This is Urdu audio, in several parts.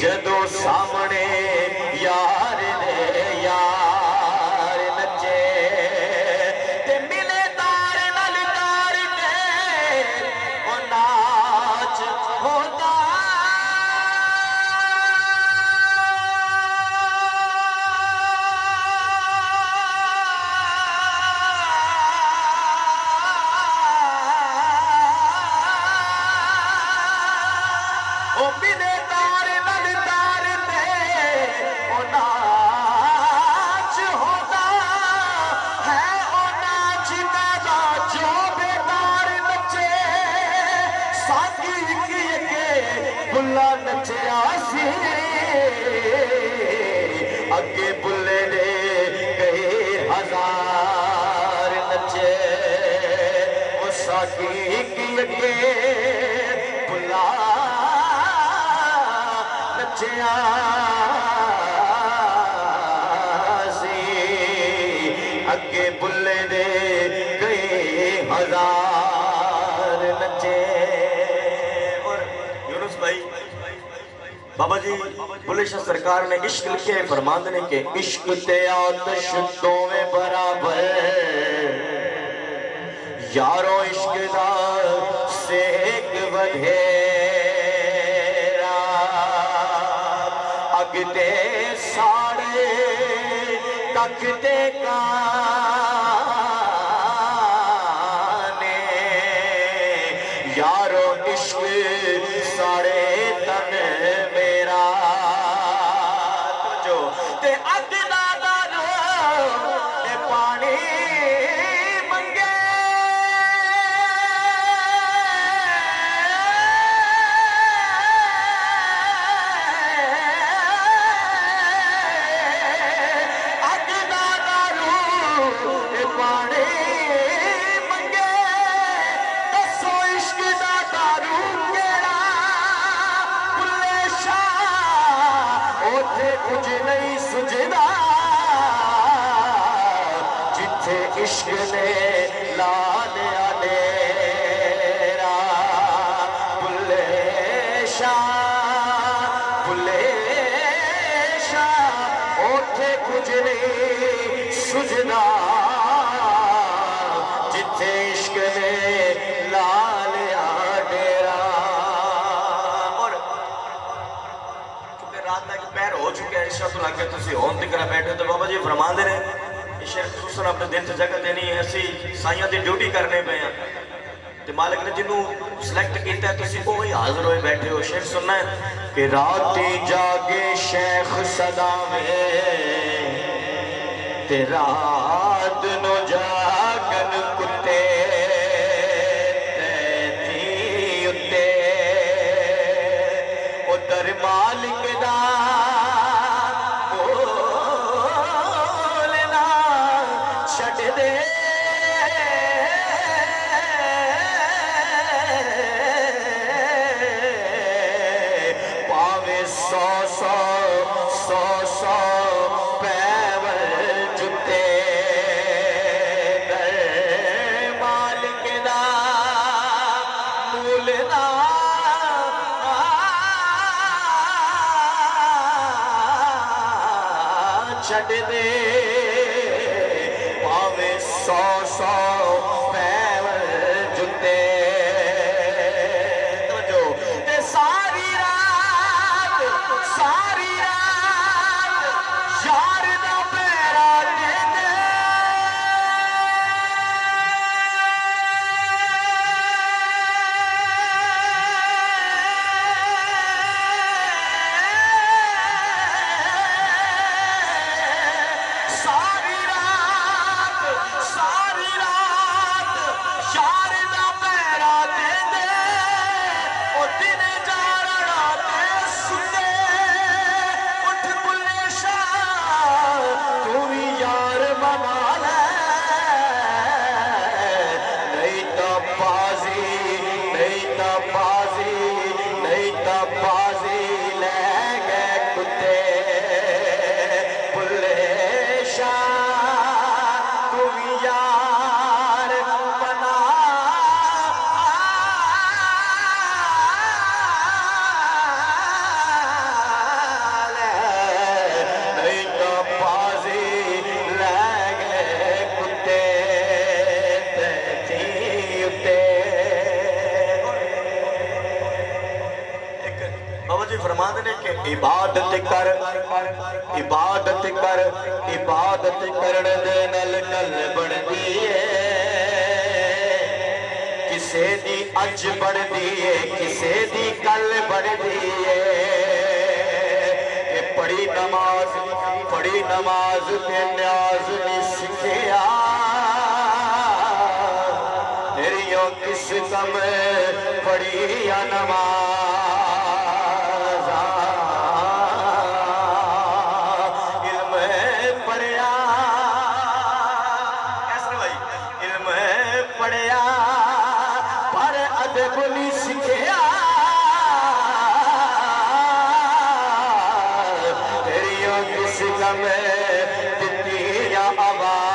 جدو سامنے یار دے یار نچے تے ملے تار نال تار کے او ناچ ہوتا او ملے تار نال تار تے او ناچ ہوتا ہے او ناچ دا جو بے تار نچے ساکی کے بلا نچیا سی اگے بلے دے کئی ہزار نچے او ساکی کے بلا نچیا سی اگے بلے دے کئی ہزار نچے اور یونس بھائی بابا جی بلے شاہ سرکار نے عشق لکھے فرماندنے کے عشق تے آتش دوویں برابر یارو عشق دا سیک ودھیرا اگتے ساڑے تکتے کانے یارو عشق ساڑے تن میرا جو تے اگنا دارو تے پانی منگے اگنا دارو تے پانی منگے دسو عشق دا دارو کیڑا بلے شاہ اوتھے کچھ نہیں سجدا جتھے عشق نے لا لیا ڈیرا بلے شاہ اوتھے کچھ نہیں سجدا جتھے عشق نے لا لیا ڈیرا اور کیونکہ رات تک پیر ہو چکے ہیں عشاء تو لگ گئے تسی ہون تکرہ بیٹھے تو بابا جی فرما دے رہے یہ شیخ خصوصاً اپنے دل سے جگہ دینی ہے اسی سائیاں دی ڈیوٹی کرنے پہ ہیں تے مالک نے جنہوں سلیکٹ کیتا ہے تسی کوئی حاضر ہوئے بیٹھے ہو شیخ سننا ہے کہ راتی جاگے شیخ صدا میں تے رات نو جاگن کتے تیتی اتے ادھر مالک دا بولنا چھٹ دے پاوے سو پیور جتے در مالک دا مولنا چھٹ دے پاوے سو پیور جتے تے ساری رات یار دا پیرا دے دے ساری رات یار دا پیرا دے دے او دن جارڑا تے ستے اٹھ بلے شاہ تو بھی یار بنا لے نہیں تا بازی لے گئے کتے بلے شاہ تو بھی یار بنا فرماتے ہیں کہ عبادت کر عبادت کرنے دے نال گل بندی ہے کسے دی اج بندی ہے کسے دی گل بندی ہے کہ پڑھی نماز تے نیاز نہیں سکھیا تیریوں کس کم پڑھی یا نماز علم پڑھیا کیسے بھائی علم پڑھیا پر ادب نہیں سکھیا تیریوں کس کم دتی یا آواز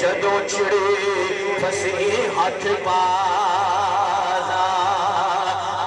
جدو چڑی پھسی ہاتھ بازا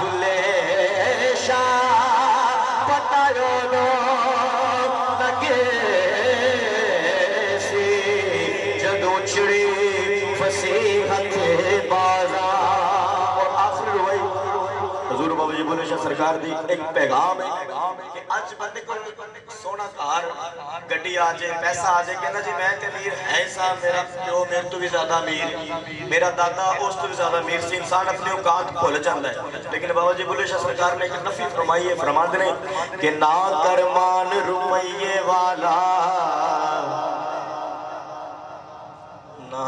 بلے شاہ پتایو نو لگے سی جدو چڑی پھسی ہاتھ بازا اور آخر روئی حضور بابا جی بولے شاہ سرکار دی ایک پیغام ہے کہ آج بندے کو سونا کار گڑی آجے پیسہ آجے کہنا جی میں تے امیر ہے سا میرا پیو میرے تو بھی زیادہ امیر میرا دادا اس تو بھی زیادہ امیر سی انسان اپنے اوقات بھول جاندہ ہے لیکن بابا جی بلے شاہ سرکار نے ایک نفی فرمائی ہے فرماتے ہیں کہ نا کرمان روپیے والا نا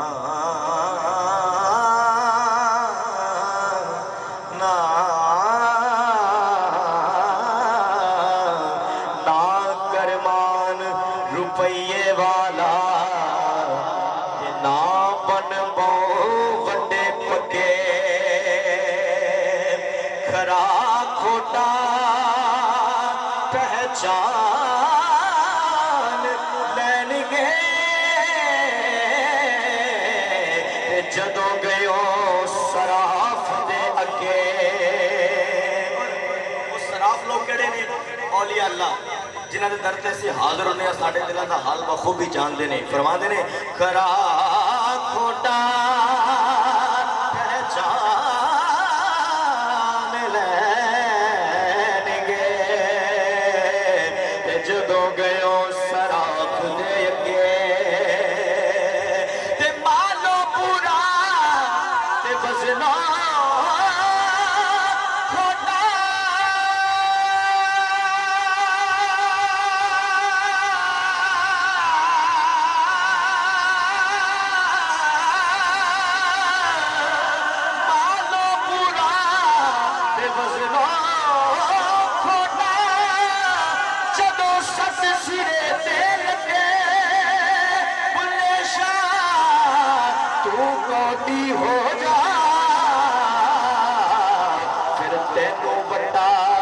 روپیے والا نا بن بو وڈے پکے کھرا کھوٹا پہچان لین گے جدو گئیو سراف دے اگے وہ سراف لوگ کہڑے نے اولیاء اللہ جنہاں دے درتے سے حاضر ہونے ساڑھے دلوں دا حال بخوبی جان دینے فرما دینے کرا کھوٹا پہچان لین گے جدو گئیو سراف دے اگے تے مالو پورا تے وزنو ہو جا پھر تینوں بتا